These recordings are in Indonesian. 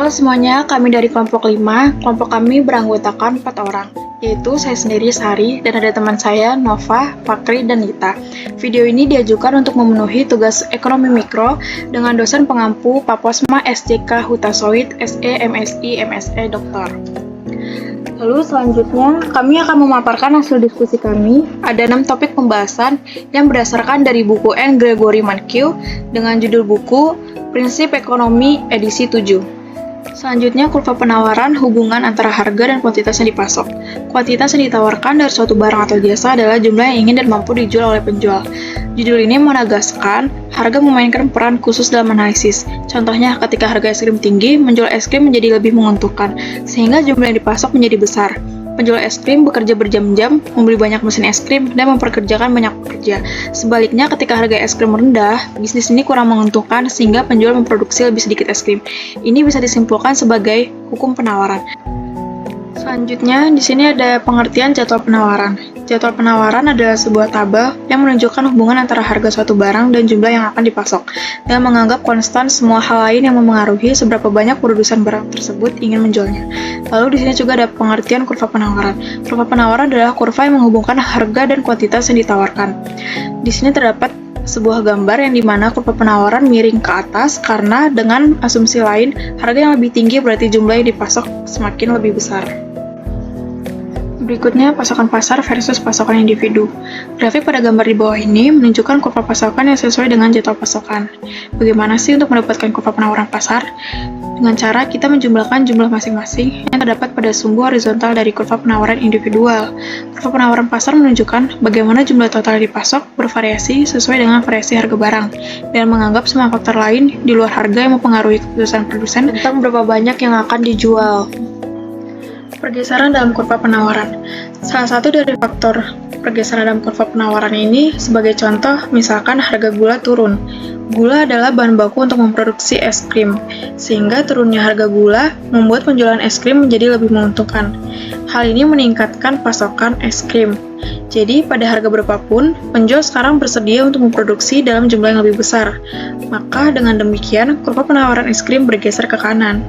Halo semuanya, kami dari kelompok 5. Kelompok kami beranggotakan 4 orang, yaitu saya sendiri Sari, dan ada teman saya Nova, Fakri, dan Nita. Video ini diajukan untuk memenuhi tugas ekonomi mikro dengan dosen pengampu Paposma SJK Hutasoid, SE, MSI, MSE, Doktor. Lalu selanjutnya, kami akan memaparkan hasil diskusi kami. Ada 6 topik pembahasan yang berdasarkan dari buku N. Gregory Mankiw dengan judul buku Prinsip Ekonomi edisi 7. Selanjutnya, kurva penawaran hubungan antara harga dan kuantitas yang dipasok. Kuantitas yang ditawarkan dari suatu barang atau jasa adalah jumlah yang ingin dan mampu dijual oleh penjual. Judul ini menegaskan harga memainkan peran khusus dalam analisis. Contohnya, ketika harga es krim tinggi, menjual es krim menjadi lebih menguntungkan, sehingga jumlah yang dipasok menjadi besar. Penjual es krim bekerja berjam-jam, membeli banyak mesin es krim, dan memperkerjakan banyak pekerja. Sebaliknya, ketika harga es krim rendah, bisnis ini kurang menguntungkan sehingga penjual memproduksi lebih sedikit es krim. Ini bisa disimpulkan sebagai hukum penawaran. Selanjutnya, di sini ada pengertian jadwal penawaran. Jadwal penawaran adalah sebuah tabel yang menunjukkan hubungan antara harga suatu barang dan jumlah yang akan dipasok, dan menganggap konstan semua hal lain yang memengaruhi seberapa banyak produsen barang tersebut ingin menjualnya. Lalu di sini juga ada pengertian kurva penawaran. Kurva penawaran adalah kurva yang menghubungkan harga dan kuantitas yang ditawarkan. Di sini terdapat sebuah gambar yang dimana kurva penawaran miring ke atas karena dengan asumsi lain, harga yang lebih tinggi berarti jumlah yang dipasok semakin lebih besar. Berikutnya, pasokan pasar versus pasokan individu. Grafik pada gambar di bawah ini menunjukkan kurva pasokan yang sesuai dengan jadwal pasokan. Bagaimana sih untuk mendapatkan kurva penawaran pasar? Dengan cara kita menjumlahkan jumlah masing-masing yang terdapat pada sumbu horizontal dari kurva penawaran individual. Kurva penawaran pasar menunjukkan bagaimana jumlah total dipasok bervariasi sesuai dengan variasi harga barang, dan menganggap semua faktor lain di luar harga yang mempengaruhi keputusan produsen tentang berapa banyak yang akan dijual. Pergeseran dalam kurva penawaran. Salah satu dari faktor pergeseran dalam kurva penawaran ini, sebagai contoh, misalkan harga gula turun. Gula adalah bahan baku untuk memproduksi es krim, sehingga turunnya harga gula membuat penjualan es krim menjadi lebih menguntungkan. Hal ini meningkatkan pasokan es krim. Jadi, pada harga berapapun, penjual sekarang bersedia untuk memproduksi dalam jumlah yang lebih besar. Maka, dengan demikian, kurva penawaran es krim bergeser ke kanan.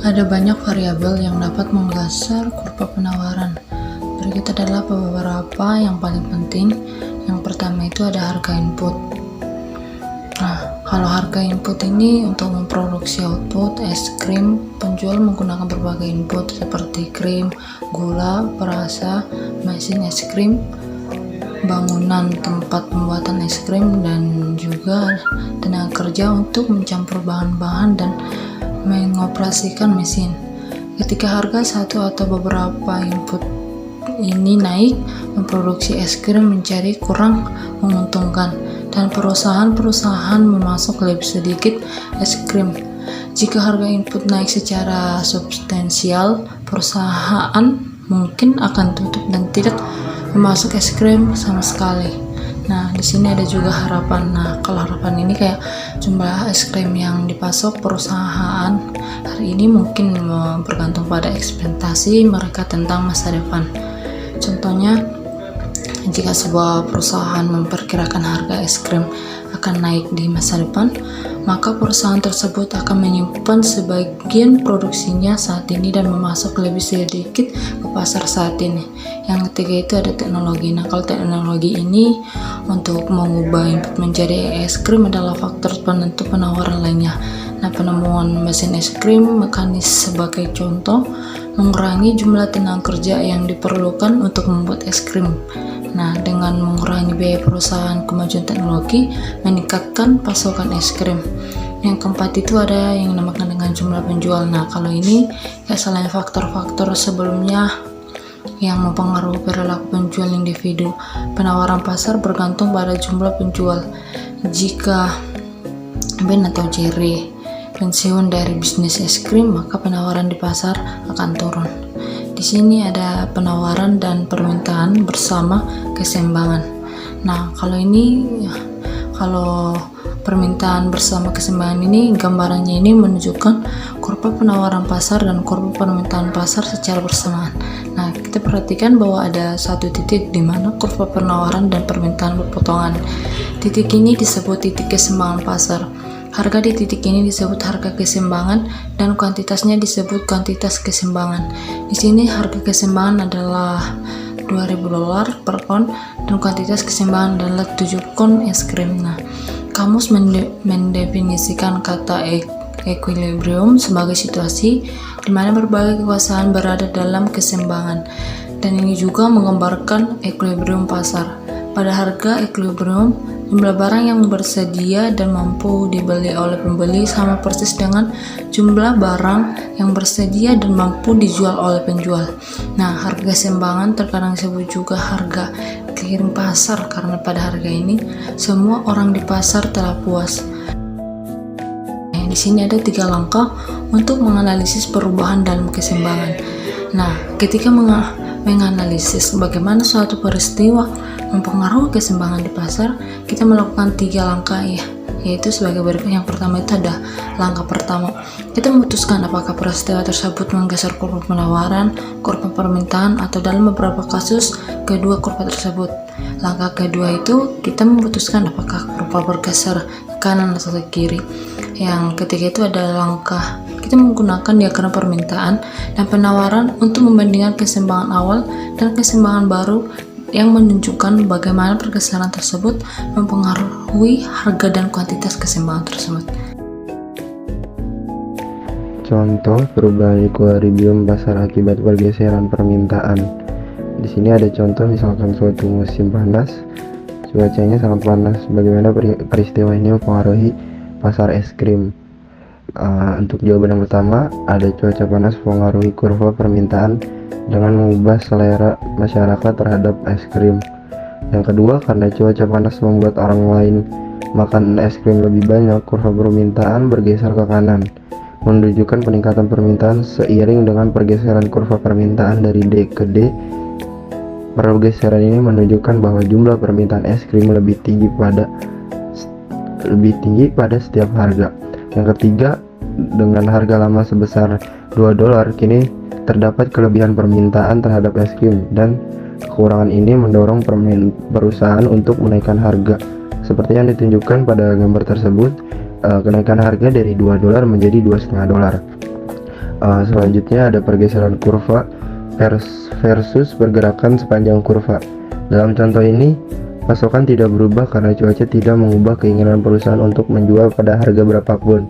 Ada banyak variabel yang dapat menggeser kurva penawaran. Berikut adalah beberapa yang paling penting. Yang pertama itu ada harga input. Nah, kalau harga input ini untuk memproduksi output es krim, penjual menggunakan berbagai input seperti krim, gula, perasa, mesin es krim, bangunan tempat pembuatan es krim, dan juga tenaga kerja untuk mencampur bahan-bahan dan mengoperasikan mesin. Ketika harga satu atau beberapa input ini naik, memproduksi es krim menjadi kurang menguntungkan dan perusahaan-perusahaan memasok lebih sedikit es krim. Jika harga input naik secara substansial, perusahaan mungkin akan tutup dan tidak memasok es krim sama sekali. Nah, di sini ada juga harapan. Nah, kalau harapan ini kayak jumlah es krim yang dipasok perusahaan hari ini mungkin bergantung pada ekspektasi mereka tentang masa depan. Contohnya, jika sebuah perusahaan memperkirakan harga es krim akan naik di masa depan, maka perusahaan tersebut akan menyimpan sebagian produksinya saat ini dan memasok lebih sedikit ke pasar saat ini. Yang ketiga itu ada teknologi. Nah, kalau teknologi ini untuk mengubah input menjadi es krim adalah faktor penentu penawaran lainnya. Nah, penemuan mesin es krim mekanis sebagai contoh mengurangi jumlah tenaga kerja yang diperlukan untuk membuat es krim. Nah, dengan mengurangi biaya perusahaan, kemajuan teknologi meningkatkan pasokan es krim. Yang keempat itu ada yang dinamakan dengan jumlah penjual. Nah, kalau ini selain faktor-faktor sebelumnya yang mempengaruhi perilaku penjual individu, penawaran pasar bergantung pada jumlah penjual. Jika Ben atau Jerry pensiun dari bisnis es krim, maka penawaran di pasar akan turun. Di sini ada penawaran dan permintaan bersama keseimbangan. Nah, kalau permintaan bersama keseimbangan ini, gambarannya ini menunjukkan kurva penawaran pasar dan kurva permintaan pasar secara bersamaan. Nah, kita perhatikan bahwa ada satu titik di mana kurva penawaran dan permintaan berpotongan. Titik ini disebut titik keseimbangan pasar. Harga di titik ini disebut harga keseimbangan dan kuantitasnya disebut kuantitas keseimbangan. Di sini harga keseimbangan adalah $2.000 per kon dan kuantitas keseimbangan adalah 7 kon es krim. Nah, kamus mendefinisikan kata equilibrium sebagai situasi di mana berbagai kekuasaan berada dalam keseimbangan, dan ini juga menggambarkan equilibrium pasar. Pada harga equilibrium, jumlah barang yang bersedia dan mampu dibeli oleh pembeli sama persis dengan jumlah barang yang bersedia dan mampu dijual oleh penjual. Nah, harga keseimbangan terkadang disebut juga harga clearing pasar karena pada harga ini semua orang di pasar telah puas. Di sini ada 3 langkah untuk menganalisis perubahan dalam keseimbangan. Nah, ketika menganalisis bagaimana suatu peristiwa mempengaruhi keseimbangan di pasar, kita melakukan 3 langkah yaitu sebagai berikut. Yang pertama itu ada langkah pertama. Kita memutuskan apakah peristiwa tersebut menggeser kurva penawaran, kurva permintaan, atau dalam beberapa kasus kedua kurva tersebut. Langkah kedua itu kita memutuskan apakah kurva bergeser ke kanan atau ke kiri. Yang ketiga itu ada langkah kita menggunakan diagram permintaan dan penawaran untuk membandingkan keseimbangan awal dan keseimbangan baru yang menunjukkan bagaimana pergeseran tersebut mempengaruhi harga dan kuantitas keseimbangan tersebut. Contoh perubahan equilibrium pasar akibat pergeseran permintaan. Di sini ada contoh, misalkan suatu musim panas, cuacanya sangat panas. Bagaimana peristiwa ini mempengaruhi pasar es krim? Untuk jawaban yang pertama, ada cuaca panas mempengaruhi kurva permintaan dengan mengubah selera masyarakat terhadap es krim. Yang kedua, karena cuaca panas membuat orang lain makan es krim lebih banyak, kurva permintaan bergeser ke kanan, menunjukkan peningkatan permintaan seiring dengan pergeseran kurva permintaan dari D ke D. Pergeseran ini menunjukkan bahwa jumlah permintaan es krim lebih tinggi pada setiap harga. Yang ketiga, dengan harga lama sebesar $2, kini terdapat kelebihan permintaan terhadap es krim, dan kekurangan ini mendorong perusahaan untuk menaikkan harga. Seperti yang ditunjukkan pada gambar tersebut, kenaikan harga dari $2 menjadi $2,5. Selanjutnya ada pergeseran kurva versus pergerakan sepanjang kurva. Dalam contoh ini, pasokan tidak berubah karena cuaca tidak mengubah keinginan perusahaan untuk menjual pada harga berapapun.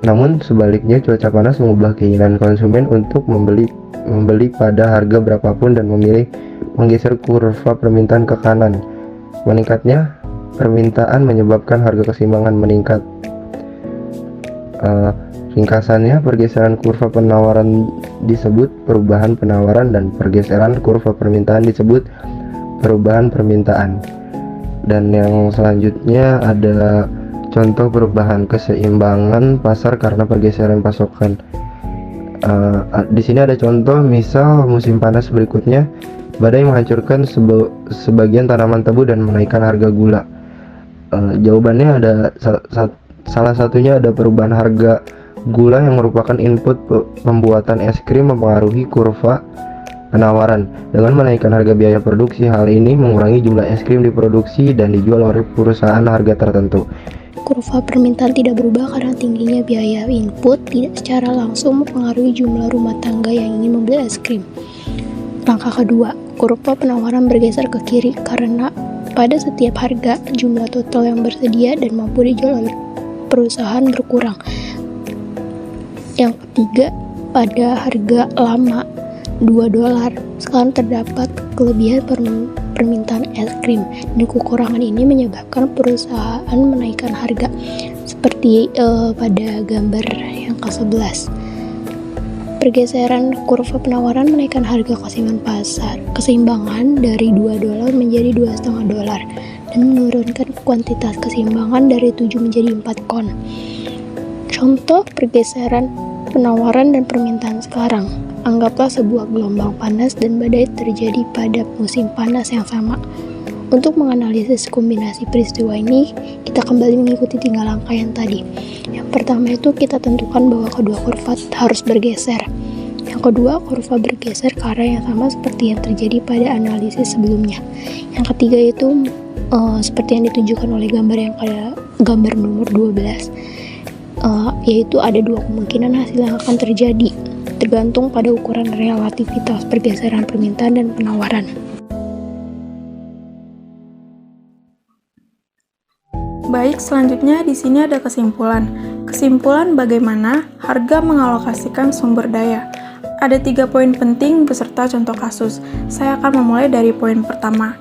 Namun sebaliknya, cuaca panas mengubah keinginan konsumen untuk membeli pada harga berapapun dan menggeser kurva permintaan ke kanan. Meningkatnya permintaan menyebabkan harga keseimbangan meningkat. Ringkasannya, pergeseran kurva penawaran disebut perubahan penawaran dan pergeseran kurva permintaan disebut perubahan permintaan. Dan yang selanjutnya ada contoh perubahan keseimbangan pasar karena pergeseran pasokan. Di sini ada contoh, misal musim panas berikutnya, badai menghancurkan sebagian tanaman tebu dan menaikkan harga gula. Jawabannya ada salah satunya ada perubahan harga gula yang merupakan input pembuatan es krim mempengaruhi kurva penawaran. Dengan menaikkan harga biaya produksi, hal ini mengurangi jumlah es krim diproduksi dan dijual oleh perusahaan harga tertentu. Kurva permintaan tidak berubah karena tingginya biaya input tidak secara langsung mempengaruhi jumlah rumah tangga yang ingin membeli es krim. Langkah kedua, kurva penawaran bergeser ke kiri karena pada setiap harga, jumlah total yang bersedia dan mampu dijual oleh perusahaan berkurang. Yang ketiga, pada harga lama $2, sekarang terdapat kelebihan permintaan es krim, dan kekurangan ini menyebabkan perusahaan menaikkan harga seperti pada gambar yang ke-11. Pergeseran kurva penawaran menaikkan harga keseimbangan dari $2 menjadi $2,5 dan menurunkan kuantitas keseimbangan dari 7 menjadi 4 kon. Contoh pergeseran penawaran dan permintaan sekarang. Anggaplah sebuah gelombang panas dan badai terjadi pada musim panas yang sama. Untuk menganalisis kombinasi peristiwa ini, kita kembali mengikuti 3 langkah yang tadi. Yang pertama itu kita tentukan bahwa kedua kurva harus bergeser. Yang kedua, kurva bergeser ke arah yang sama seperti yang terjadi pada analisis sebelumnya. Yang ketiga itu seperti yang ditunjukkan oleh gambar nomor 12, yaitu ada dua kemungkinan hasil yang akan terjadi, tergantung pada ukuran relativitas pergeseran permintaan dan penawaran. Baik, selanjutnya di sini ada kesimpulan. Kesimpulan bagaimana harga mengalokasikan sumber daya. Ada 3 poin penting beserta contoh kasus. Saya akan memulai dari poin pertama.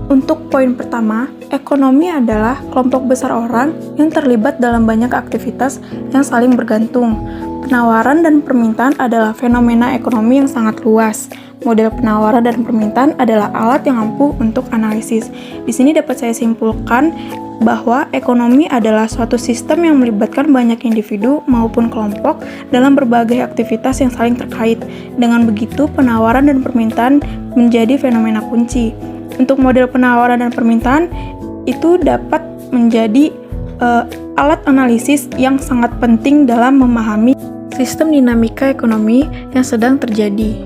Untuk poin pertama, ekonomi adalah kelompok besar orang yang terlibat dalam banyak aktivitas yang saling bergantung. Penawaran dan permintaan adalah fenomena ekonomi yang sangat luas. Model penawaran dan permintaan adalah alat yang ampuh untuk analisis. Di sini dapat saya simpulkan bahwa ekonomi adalah suatu sistem yang melibatkan banyak individu maupun kelompok dalam berbagai aktivitas yang saling terkait. Dengan begitu, penawaran dan permintaan menjadi fenomena kunci. Untuk model penawaran dan permintaan itu dapat menjadi alat analisis yang sangat penting dalam memahami sistem dinamika ekonomi yang sedang terjadi.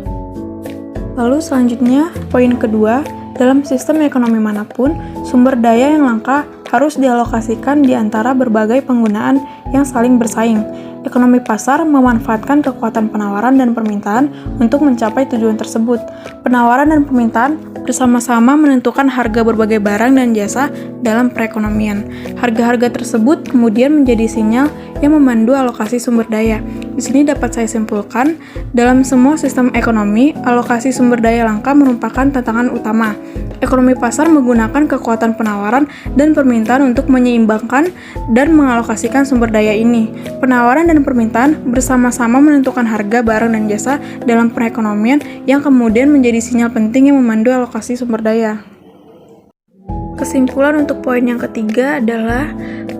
Lalu selanjutnya, poin kedua, dalam sistem ekonomi manapun, sumber daya yang langka harus dialokasikan di antara berbagai penggunaan yang saling bersaing. Ekonomi pasar memanfaatkan kekuatan penawaran dan permintaan untuk mencapai tujuan tersebut. Penawaran dan permintaan bersama-sama menentukan harga berbagai barang dan jasa dalam perekonomian. Harga-harga tersebut kemudian menjadi sinyal yang memandu alokasi sumber daya. Di sini dapat saya simpulkan, dalam semua sistem ekonomi, alokasi sumber daya langka merupakan tantangan utama. Ekonomi pasar menggunakan kekuatan penawaran dan permintaan untuk menyeimbangkan dan mengalokasikan sumber daya ini. Penawaran dan permintaan bersama-sama menentukan harga barang dan jasa dalam perekonomian yang kemudian menjadi sinyal penting yang memandu alokasi sumber daya. Kesimpulan untuk poin yang ketiga adalah,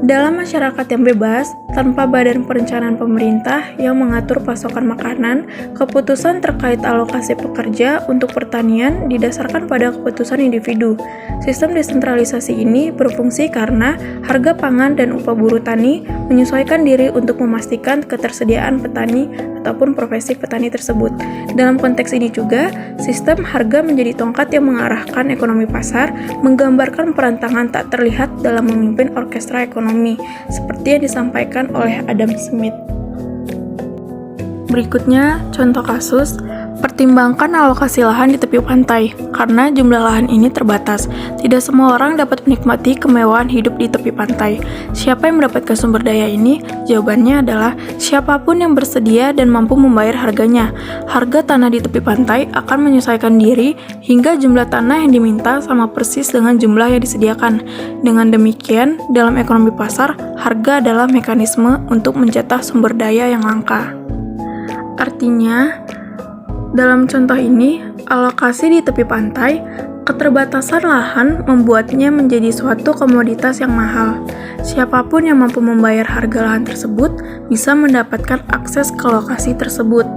dalam masyarakat yang bebas, tanpa badan perencanaan pemerintah yang mengatur pasokan makanan, keputusan terkait alokasi pekerja untuk pertanian didasarkan pada keputusan individu. Sistem desentralisasi ini berfungsi karena harga pangan dan upah buruh tani menyesuaikan diri untuk memastikan ketersediaan petani ataupun profesi petani tersebut. Dalam konteks ini juga, sistem harga menjadi tongkat yang mengarahkan ekonomi pasar, menggambarkan peran tangan tak terlihat dalam memimpin orkestra ekonomi, seperti yang disampaikan oleh Adam Smith. Berikutnya, contoh kasus, pertimbangkan alokasi lahan di tepi pantai, karena jumlah lahan ini terbatas. Tidak semua orang dapat menikmati kemewahan hidup di tepi pantai. Siapa yang mendapatkan sumber daya ini? Jawabannya adalah siapapun yang bersedia dan mampu membayar harganya. Harga tanah di tepi pantai akan menyesuaikan diri hingga jumlah tanah yang diminta sama persis dengan jumlah yang disediakan. Dengan demikian, dalam ekonomi pasar, harga adalah mekanisme untuk mencetak sumber daya yang langka. Artinya, dalam contoh ini, alokasi di tepi pantai, keterbatasan lahan membuatnya menjadi suatu komoditas yang mahal. Siapapun yang mampu membayar harga lahan tersebut bisa mendapatkan akses ke lokasi tersebut.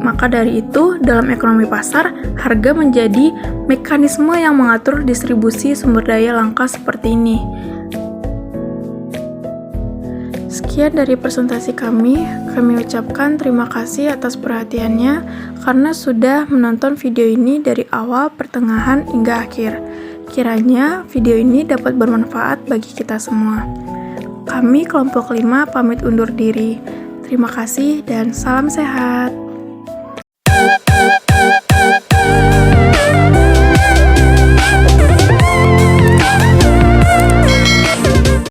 Maka dari itu, dalam ekonomi pasar, harga menjadi mekanisme yang mengatur distribusi sumber daya langka seperti ini. Sekian dari presentasi kami ucapkan terima kasih atas perhatiannya karena sudah menonton video ini dari awal, pertengahan, hingga akhir. Kiranya video ini dapat bermanfaat bagi kita semua. Kami kelompok 5 pamit undur diri. Terima kasih dan salam sehat.